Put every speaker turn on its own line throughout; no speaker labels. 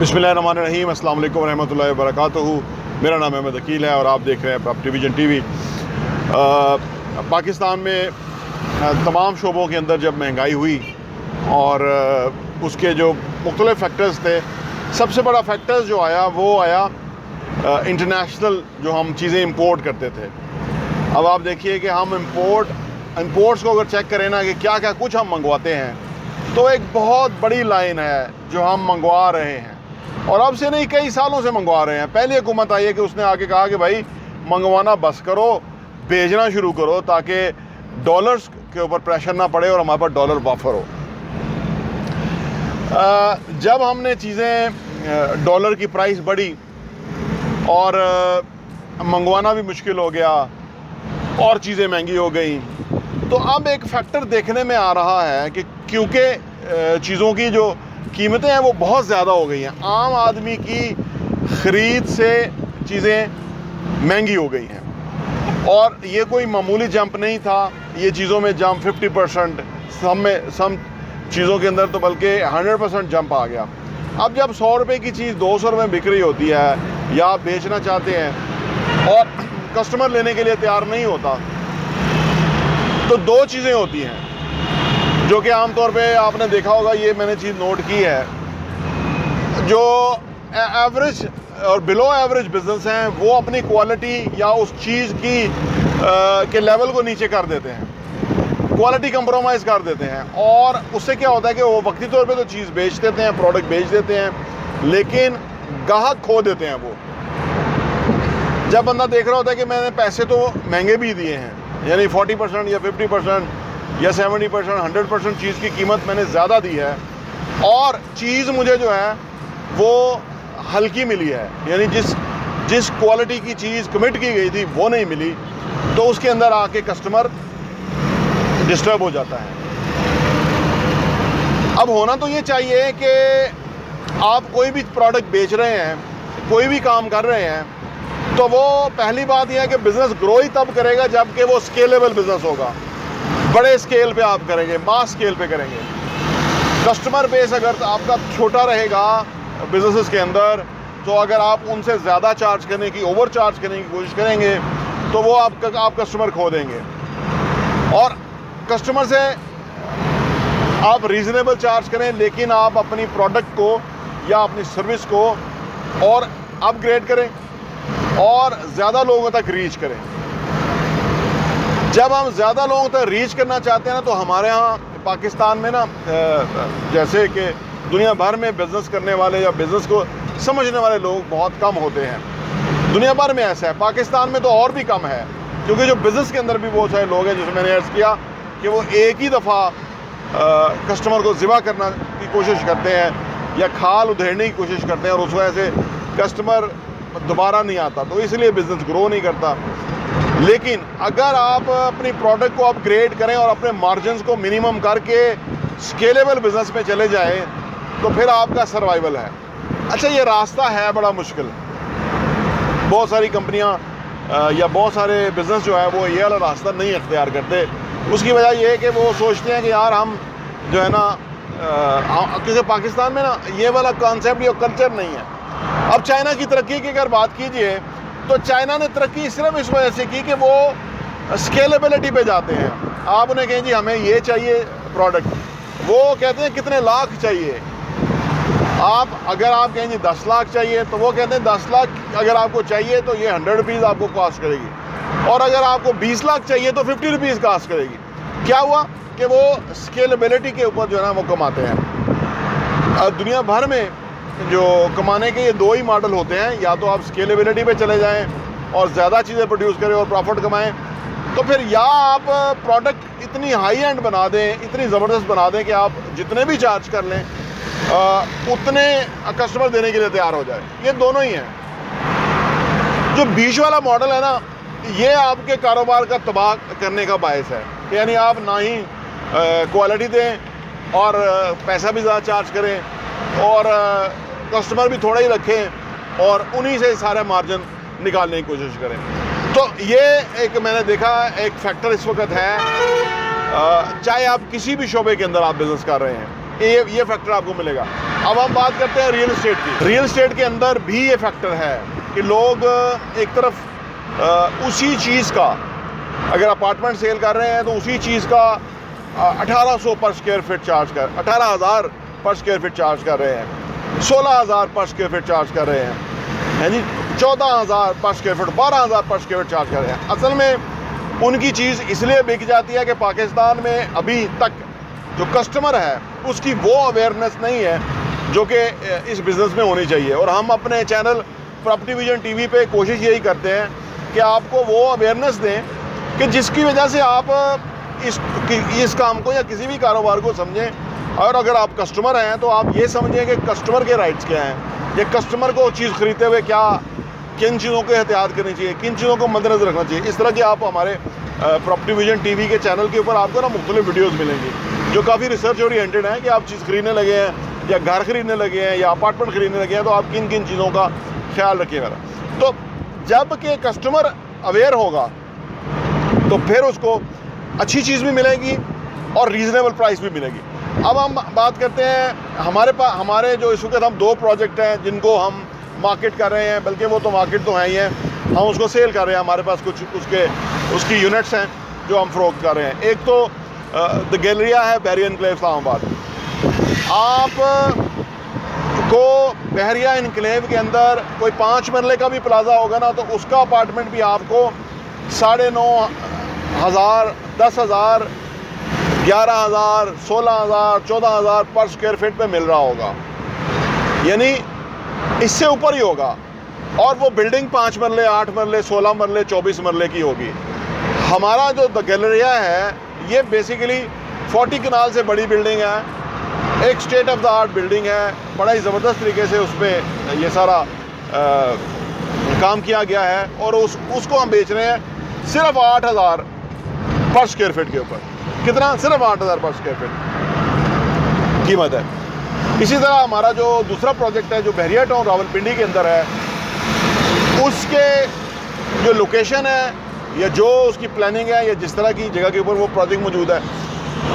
बिस्मिल्लाहिर्रहमानिर्रहीम, अस्सलाम वालेकुम रहमतुल्लाहि व बरकातुहू। मेरा नाम अहमद अकील है और आप देख रहे हैं प्रॉपर्टी विजन टीवी। पाकिस्तान में तमाम शोबों के अंदर जब महंगाई हुई और उसके जो मुख्तलिफ फैक्टर्स थे, सबसे बड़ा फैक्टर्स जो आया वो आया इंटरनेशनल जो हम चीज़ें इंपोर्ट करते थे। अब आप देखिए कि हम इंपोर्ट्स को अगर चेक करें ना कि क्या क्या कुछ हम मंगवाते हैं, तो एक बहुत बड़ी लाइन है जो हम मंगवा रहे हैं और अब से नहीं, कई सालों से मंगवा रहे हैं। पहली हुकूमत आई है कि उसने आके कहा कि भाई मंगवाना बस करो, भेजना शुरू करो ताकि डॉलर्स के ऊपर प्रेशर ना पड़े और हमारे पास डॉलर बफर हो। जब हमने चीज़ें डॉलर की प्राइस बढ़ी और मंगवाना भी मुश्किल हो गया और चीज़ें महंगी हो गई, तो अब एक फैक्टर देखने में आ रहा है कि क्योंकि चीज़ों की जो कीमतें हैं वो बहुत ज़्यादा हो गई हैं, आम आदमी की ख़रीद से चीज़ें महंगी हो गई हैं। और ये कोई मामूली जंप नहीं था, ये चीज़ों में जंप 50%, सम चीज़ों के अंदर तो बल्कि 100% जंप आ गया। अब जब 100 रुपये की चीज़ 200 रुपये बिक रही होती है या आप बेचना चाहते हैं और कस्टमर लेने के लिए तैयार नहीं होता, तो दो चीज़ें होती हैं जो कि आमतौर पे आपने देखा होगा, ये मैंने चीज़ नोट की है। जो एवरेज और बिलो एवरेज बिजनेस हैं वो अपनी क्वालिटी या उस चीज़ की के लेवल को नीचे कर देते हैं, क्वालिटी कंप्रोमाइज़ कर देते हैं, और उससे क्या होता है कि वो वक्ती तौर पे तो चीज़ बेच देते हैं, प्रोडक्ट बेच देते हैं, लेकिन ग्राहक खो देते हैं वो। जब बंदा देख रहा होता है कि मैंने पैसे तो महंगे भी दिए हैं, यानी 40% या 50% या 70%, 100% चीज़ की कीमत मैंने ज़्यादा दी है और चीज़ मुझे जो है वो हल्की मिली है, यानी जिस क्वालिटी की चीज़ कमिट की गई थी वो नहीं मिली, तो उसके अंदर आके कस्टमर डिस्टर्ब हो जाता है। अब होना तो ये चाहिए कि आप कोई भी प्रोडक्ट बेच रहे हैं, कोई भी काम कर रहे हैं, तो वो पहली बात यह है कि बिज़नेस ग्रो ही तब करेगा जबकि वो स्केलेबल बिज़नेस होगा। बड़े स्केल पे आप करेंगे, मास स्केल पे करेंगे। कस्टमर बेस अगर आपका छोटा रहेगा बिजनेसेस के अंदर, तो अगर आप उनसे ज़्यादा चार्ज करने की, ओवर चार्ज करने की कोशिश करेंगे, तो वो आप कस्टमर खो देंगे। और कस्टमर से आप रीज़नेबल चार्ज करें, लेकिन आप अपनी प्रोडक्ट को या अपनी सर्विस को और अपग्रेड करें और ज़्यादा लोगों तक रीच करें। जब हम ज़्यादा लोगों तक रीच करना चाहते हैं ना, तो हमारे यहाँ पाकिस्तान में ना, जैसे कि दुनिया भर में बिज़नेस करने वाले या बिज़नेस को समझने वाले लोग बहुत कम होते हैं। दुनिया भर में ऐसा है, पाकिस्तान में तो और भी कम है, क्योंकि जो बिज़नेस के अंदर भी बहुत सारे लोग हैं, जैसे मैंने अर्ज़ किया कि वो एक ही दफ़ा कस्टमर को ज़िबा करना की कोशिश करते हैं या खाल उधेड़ने की कोशिश करते हैं और उस वजह से कस्टमर दोबारा नहीं आता, तो इसलिए बिज़नेस ग्रो नहीं करता। लेकिन अगर आप अपनी प्रोडक्ट को अपग्रेड करें और अपने मार्जिन्स को मिनिमम करके स्केलेबल बिज़नेस में चले जाएं, तो फिर आपका सर्वाइवल है। अच्छा, ये रास्ता है बड़ा मुश्किल। बहुत सारी कंपनियां या बहुत सारे बिज़नेस जो है वो ये वाला रास्ता नहीं अख्तियार करते। उसकी वजह यह है कि वो सोचते हैं कि यार हम जो है ना, क्योंकि पाकिस्तान में ना ये वाला कॉन्सेप्ट या कल्चर नहीं है। अब चाइना की तरक्की की अगर बात कीजिए, तो चाइना ने तरक्की सिर्फ इस वजह से की कि वो स्केलेबिलिटी पे जाते हैं। आप उन्हें कहें जी हमें ये चाहिए प्रोडक्ट, वो कहते हैं कितने लाख चाहिए। अगर आप कहें जी 10 लाख चाहिए, तो वो कहते हैं 10 लाख अगर आपको चाहिए तो ये 100 रुपीज़ आपको कॉस्ट करेगी, और अगर आपको 20 लाख चाहिए तो 50 रुपीज़ कॉस्ट करेगी। क्या हुआ कि वो स्केलेबिलिटी के ऊपर जो है ना वो कमाते हैं। दुनिया भर में जो कमाने के ये दो ही मॉडल होते हैं, या तो आप स्केलेबिलिटी पे चले जाएं और ज़्यादा चीज़ें प्रोड्यूस करें और प्रॉफिट कमाएं, तो फिर या आप प्रोडक्ट इतनी हाई एंड बना दें, इतनी ज़बरदस्त बना दें कि आप जितने भी चार्ज कर लें उतने कस्टमर देने के लिए तैयार हो जाए। ये दोनों ही हैं। जो बीच वाला मॉडल है ना, ये आपके कारोबार का तबाह करने का बायस है। यानी आप ना ही क्वालिटी दें और पैसा भी ज़्यादा चार्ज करें और कस्टमर भी थोड़ा ही रखें और उन्हीं से सारे मार्जिन निकालने की कोशिश करें। तो ये एक मैंने देखा एक फैक्टर इस वक्त है, चाहे आप किसी भी शोबे के अंदर आप बिज़नेस कर रहे हैं, ये फैक्टर आपको मिलेगा। अब हम बात करते हैं रियल एस्टेट की। रियल एस्टेट के अंदर भी ये फैक्टर है कि लोग एक तरफ उसी चीज़ का, अगर अपार्टमेंट सेल कर रहे हैं तो उसी चीज़ का 1800 पर स्क्वायर फीट चार्ज कर, 18,000 पर स्क्वायर फीट चार्ज कर रहे हैं, 16,000 पर स्क्वायर फीट चार्ज कर रहे हैं जी, 14,000 पर स्क्वायर फीट, 12,000 पर स्क्वायर फीट चार्ज कर रहे हैं। असल में उनकी चीज़ इसलिए बिक जाती है कि पाकिस्तान में अभी तक जो कस्टमर है उसकी वो अवेयरनेस नहीं है जो कि इस बिज़नेस में होनी चाहिए। और हम अपने चैनल प्रॉपर्टी विजन टीवी पे कोशिश यही करते हैं कि आपको वो अवेयरनेस दें कि जिसकी वजह से आप इस काम को या किसी भी कारोबार को समझें। और अगर आप कस्टमर हैं तो आप ये समझें कि कस्टमर के राइट्स क्या हैं, या कस्टमर को चीज़ खरीदते हुए किन चीज़ों को एहतियात करनी चाहिए, किन चीज़ों को मद्देनज़र रखना चाहिए। इस तरह की आप हमारे प्रॉपर्टी विजन टीवी के चैनल के ऊपर आपको ना मुख्तलिफ वीडियोज़ मिलेंगी जो काफ़ी रिसर्च ओरिएंटेड हैं कि आप चीज़ खरीदने लगे हैं या घर खरीदने लगे हैं या अपार्टमेंट खरीदने लगे हैं तो आप किन किन चीज़ों का ख्याल रखिएगा। तो जब कि कस्टमर अवेयर होगा तो फिर उसको अच्छी चीज़ भी मिलेगी और रीज़नेबल प्राइस भी मिलेगी। अब हम बात करते हैं हमारे जो इस वक्त हम 2 प्रोजेक्ट हैं जिनको हम मार्केट कर रहे हैं, बल्कि वो तो मार्केट तो हैं ही हैं, हम उसको सेल कर रहे हैं। हमारे पास कुछ उसकी यूनिट्स हैं जो हम फ़रोख्त कर रहे हैं। एक तो द गैलरिया है बहरिया इनक्लेव इस्लामाबाद। आप को बहरिया इनक्लेव के अंदर कोई 5 मरले का भी प्लाजा होगा ना तो उसका अपार्टमेंट भी आपको 9,500, 10,000, 11,000, 16,000, 14,000 पर स्क्वायर फीट पे मिल रहा होगा, यानी इससे ऊपर ही होगा। और वो बिल्डिंग 5 मरले, 8 मरले, 16 मरले, 24 मरले की होगी। हमारा जो द गैलरिया है ये बेसिकली 40 कनाल से बड़ी बिल्डिंग है, एक state of the art building है, बड़ा ही ज़बरदस्त तरीके से उस पर ये सारा काम किया गया है। और उसको हम बेच रहे हैं सिर्फ 8,000 पर स्क्वायर फीट के ऊपर। कितना? सिर्फ 8,000 पर स्क्वायर फीट कीमत है। इसी तरह हमारा जो दूसरा प्रोजेक्ट है जो बहरिया टाउन रावलपिंडी के अंदर है, उसके जो लोकेशन है या जो उसकी प्लानिंग है या जिस तरह की जगह के ऊपर वो प्रोजेक्ट मौजूद है,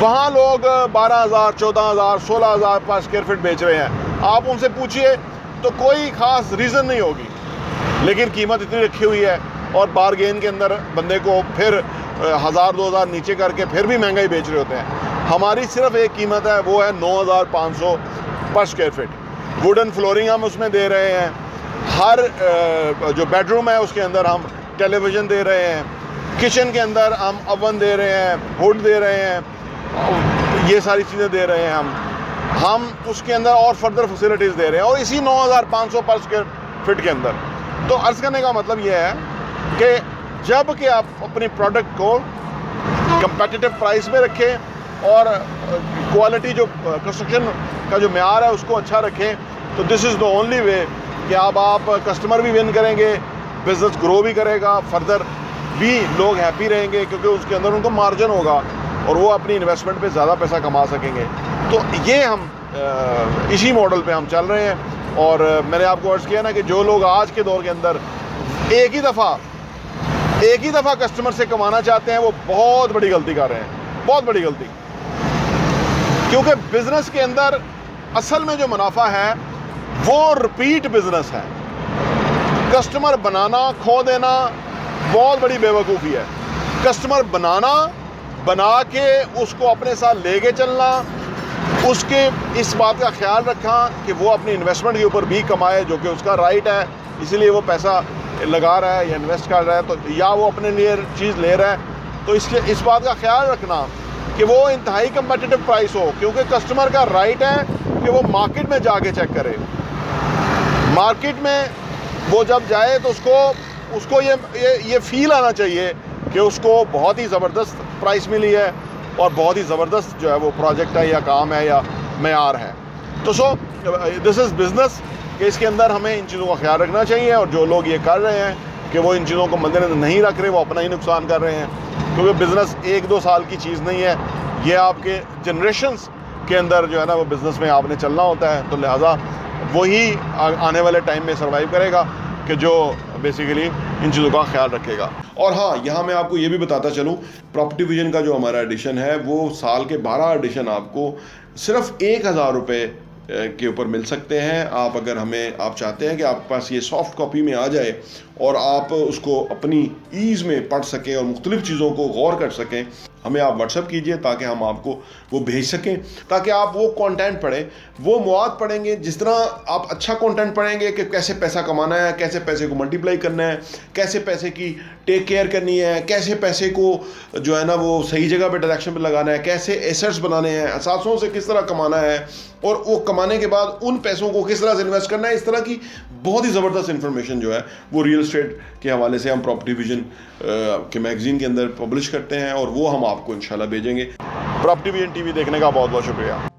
वहाँ लोग 12,000, 14,000, 16,000 पर स्क्वायर फीट बेच रहे हैं। आप उनसे पूछिए तो कोई ख़ास रीज़न नहीं होगी, लेकिन कीमत इतनी रखी हुई है और बारगेन के अंदर बंदे को फिर 1,000-2,000 नीचे करके फिर भी महंगा ही बेच रहे होते हैं। हमारी सिर्फ एक कीमत है, वो है 9,500 पर स्क्वायर फीट। वुडन फ्लोरिंग हम उसमें दे रहे हैं, हर जो बेडरूम है उसके अंदर हम टेलीविज़न दे रहे हैं, किचन के अंदर हम ओवन दे रहे हैं, हुड दे रहे हैं, ये सारी चीज़ें दे रहे हैं हम उसके अंदर और फर्दर फैसिलिटीज़ दे रहे हैं, और इसी 9,500 पर स्क्वायर फीट के अंदर। तो अर्ज़ करने का मतलब ये है कि जब कि आप अपनी प्रोडक्ट को कंपेटिटिव प्राइस में रखें और क्वालिटी जो कंस्ट्रक्शन का जो मेयार है उसको अच्छा रखें, तो this is the only way कि आप कस्टमर भी विन करेंगे, बिज़नेस ग्रो भी करेगा, फर्दर भी लोग हैप्पी रहेंगे क्योंकि उसके अंदर उनको मार्जिन होगा और वो अपनी इन्वेस्टमेंट पे ज़्यादा पैसा कमा सकेंगे। तो ये हम इसी मॉडल पे हम चल रहे हैं। और मैंने आपको अर्ज़ किया ना कि जो लोग आज के दौर के अंदर एक ही दफ़ा कस्टमर से कमाना चाहते हैं वो बहुत बड़ी गलती कर रहे हैं, बहुत बड़ी गलती। क्योंकि बिज़नेस के अंदर असल में जो मुनाफा है वो रिपीट बिज़नेस है। कस्टमर बनाना, खो देना बहुत बड़ी बेवकूफ़ी है। कस्टमर बना के उसको अपने साथ लेके चलना, उसके इस बात का ख्याल रखना कि वो अपनी इन्वेस्टमेंट के ऊपर भी कमाए जो कि उसका राइट है, इसीलिए वो पैसा लगा रहा है या इन्वेस्ट कर रहा है, तो या वो अपने लिए चीज़ ले रहा है, तो इस बात का ख्याल रखना कि वो इंतहाई कम्पिटिटिव प्राइस हो, क्योंकि कस्टमर का राइट है कि वो मार्केट में जाके चेक करे। मार्केट में वो जब जाए तो उसको ये फील आना चाहिए कि उसको बहुत ही ज़बरदस्त प्राइस मिली है और बहुत ही ज़बरदस्त जो है वो प्रोजेक्ट है या काम है या मेयार है। तो दिस इज़ बिज़नेस कि इसके अंदर हमें इन चीज़ों का ख्याल रखना चाहिए, और जो लोग ये कर रहे हैं कि वो इन चीज़ों को मद्देनज़र नहीं रख रहे, वो अपना ही नुकसान कर रहे हैं। क्योंकि बिज़नेस 1-2 साल की चीज़ नहीं है, ये आपके जनरेशंस के अंदर जो है ना वो बिज़नेस में आपने चलना होता है। तो लिहाजा वही आने वाले टाइम में सर्वाइव करेगा कि जो बेसिकली इन चीज़ों का ख्याल रखेगा। और हाँ, यहाँ मैं आपको ये भी बताता चलूँ, प्रॉपर्टी विजन का जो हमारा एडिशन है वो साल के 12 एडिशन आपको सिर्फ 1,000 रुपये के ऊपर मिल सकते हैं। आप अगर आप चाहते हैं कि आपके पास ये सॉफ्ट कॉपी में आ जाए और आप उसको अपनी ईज़ में पढ़ सकें और मुख्तलिफ़ चीज़ों को गौर कर सकें, हमें आप व्हाट्सएप कीजिए ताकि हम आपको वो भेज सकें, ताकि आप वो कंटेंट पढ़ें, वो मवाद पढ़ेंगे। जिस तरह आप अच्छा कंटेंट पढ़ेंगे कि कैसे पैसा कमाना है, कैसे पैसे को मल्टीप्लाई करना है, कैसे पैसे की टेक केयर करनी है, कैसे पैसे को जो है ना वो सही जगह पे डायरेक्शन पे लगाना है, कैसे एसेट्स बनाने हैं, असासों से किस तरह कमाना है और वो कमाने के बाद उन पैसों को किस तरह से इन्वेस्ट करना है, इस तरह की बहुत ही ज़बरदस्त इन्फॉर्मेशन जो है वो रियल एस्टेट के हवाले से हम प्रॉपर्टी विजन के मैगज़ीन के अंदर पब्लिश करते हैं और वो हम आपको इंशाल्लाह भेजेंगे। प्रॉपर्टी विजन टीवी देखने का बहुत बहुत शुक्रिया।